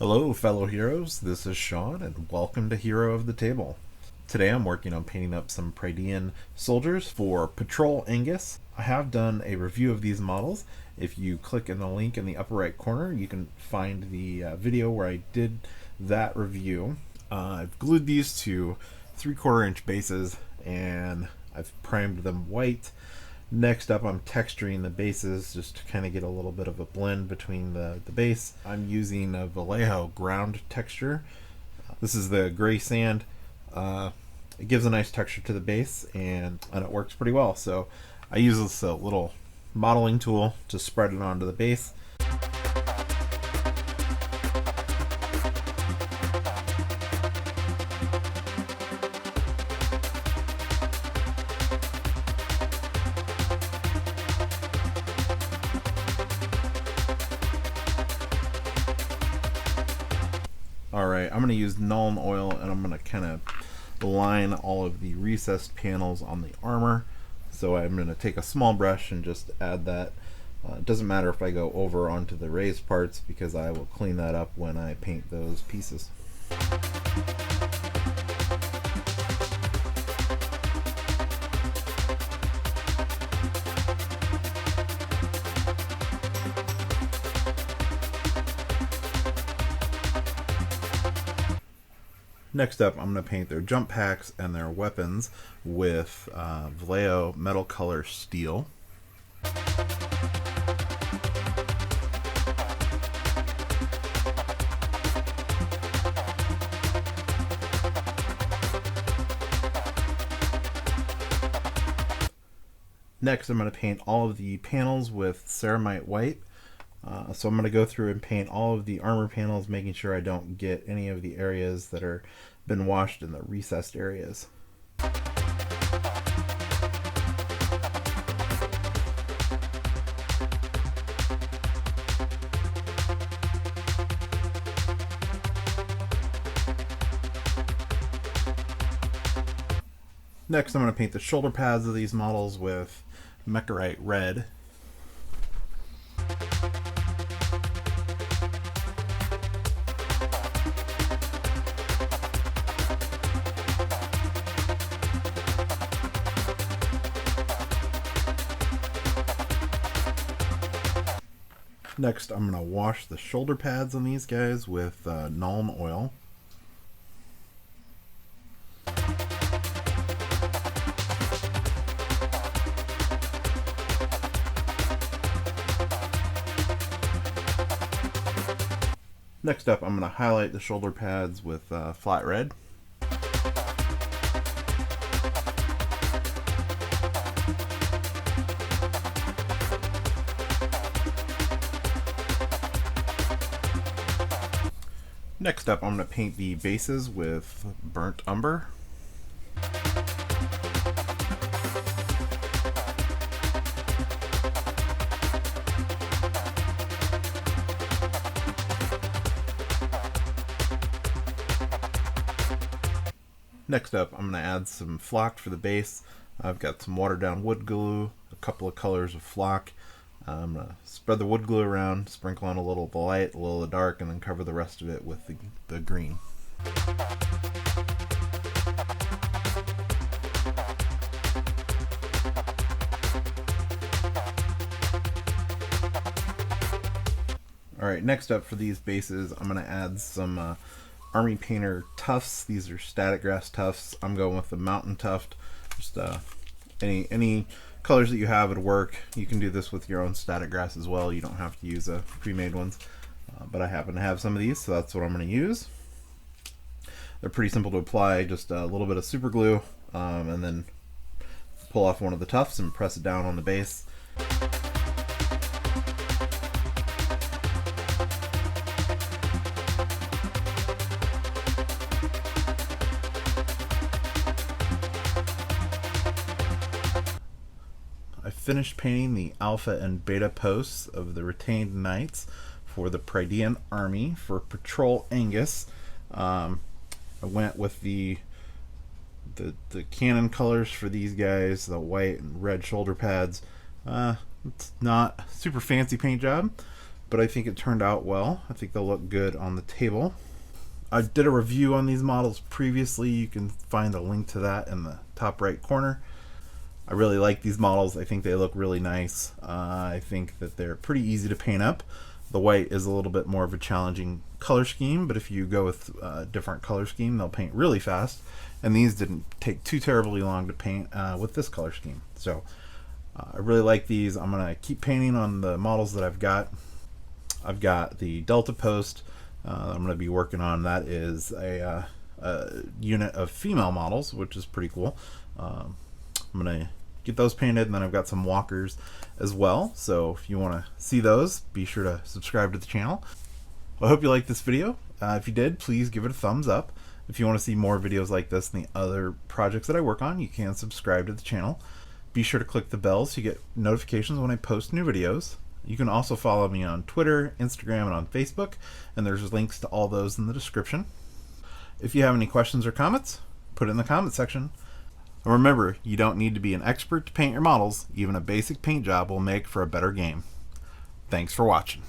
Hello, fellow heroes. This is Sean, and welcome to Hero of the Table. Today I'm working on painting up some Prydian soldiers for Patrol Angus. I have done a review of these models. If you click in the link in the upper right corner, you can find the video where I did that review. I've glued these to 3/4 inch bases, and I've primed them white. Next up, I'm texturing the bases just to kind of get a little bit of a blend between the base. I'm using a Vallejo ground texture. This is the gray sand. It gives a nice texture to the base, and it works pretty well. So I use this little modeling tool to spread it onto the base. Alright, I'm going to use Nuln Oil, and I'm going to kind of line all of the recessed panels on the armor. So I'm going to take a small brush and just add that. It doesn't matter if I go over onto the raised parts, because I will clean that up when I paint those pieces. Next up, I'm going to paint their jump packs and their weapons with Vallejo metal color steel. Next, I'm going to paint all of the panels with Ceramite White. So I'm going to go through and paint all of the armor panels, making sure I don't get any of the areas that are been washed in the recessed areas. Next, I'm going to paint the shoulder pads of these models with Mechrite Red. Next, I'm going to wash the shoulder pads on these guys with Nuln Oil. Next up, I'm going to highlight the shoulder pads with flat red. Next up, I'm going to paint the bases with burnt umber. Next up, I'm going to add some flock for the base. I've got some watered down wood glue, a couple of colors of flock. I'm going to spread the wood glue around, sprinkle on a little of the light, a little of the dark, and then cover the rest of it with the green. Alright, next up for these bases, I'm going to add some Army Painter tufts. These are static grass tufts. I'm going with the mountain tuft. Just any colors that you have would work. You can do this with your own static grass as well. You don't have to use pre-made ones. But I happen to have some of these, so that's what I'm going to use. They're pretty simple to apply. Just a little bit of super glue, and then pull off one of the tufts and press it down on the base. I finished painting the alpha and beta posts of the retained knights for the Prydian army for Patrol Angus. I went with the cannon colors for these guys, the white and red shoulder pads. It's not a super fancy paint job, but I think it turned out well. I think they'll look good on the table. I did a review on these models previously. You can find a link to that in the top right corner. I really like these models. I think they look really nice. I think that they're pretty easy to paint up. The white is a little bit more of a challenging color scheme, but if you go with a different color scheme, they'll paint really fast. And these didn't take too terribly long to paint with this color scheme. So I really like these. I'm going to keep painting on the models that I've got. I've got the Delta Post I'm going to be working on. That is a unit of female models, which is pretty cool. I'm going to get those painted, and then I've got some walkers as well. So if you want to see those, be sure to subscribe to the channel. I hope you liked this video. If you did, please give it a thumbs up. If you want to see more videos like this and the other projects that I work on, you can subscribe to the channel. Be sure to click the bell so you get notifications when I post new videos. You can also follow me on Twitter, Instagram, and on Facebook, and there's links to all those in the description. If you have any questions or comments, put it in the comment section. And remember, you don't need to be an expert to paint your models. Even a basic paint job will make for a better game. Thanks for watching.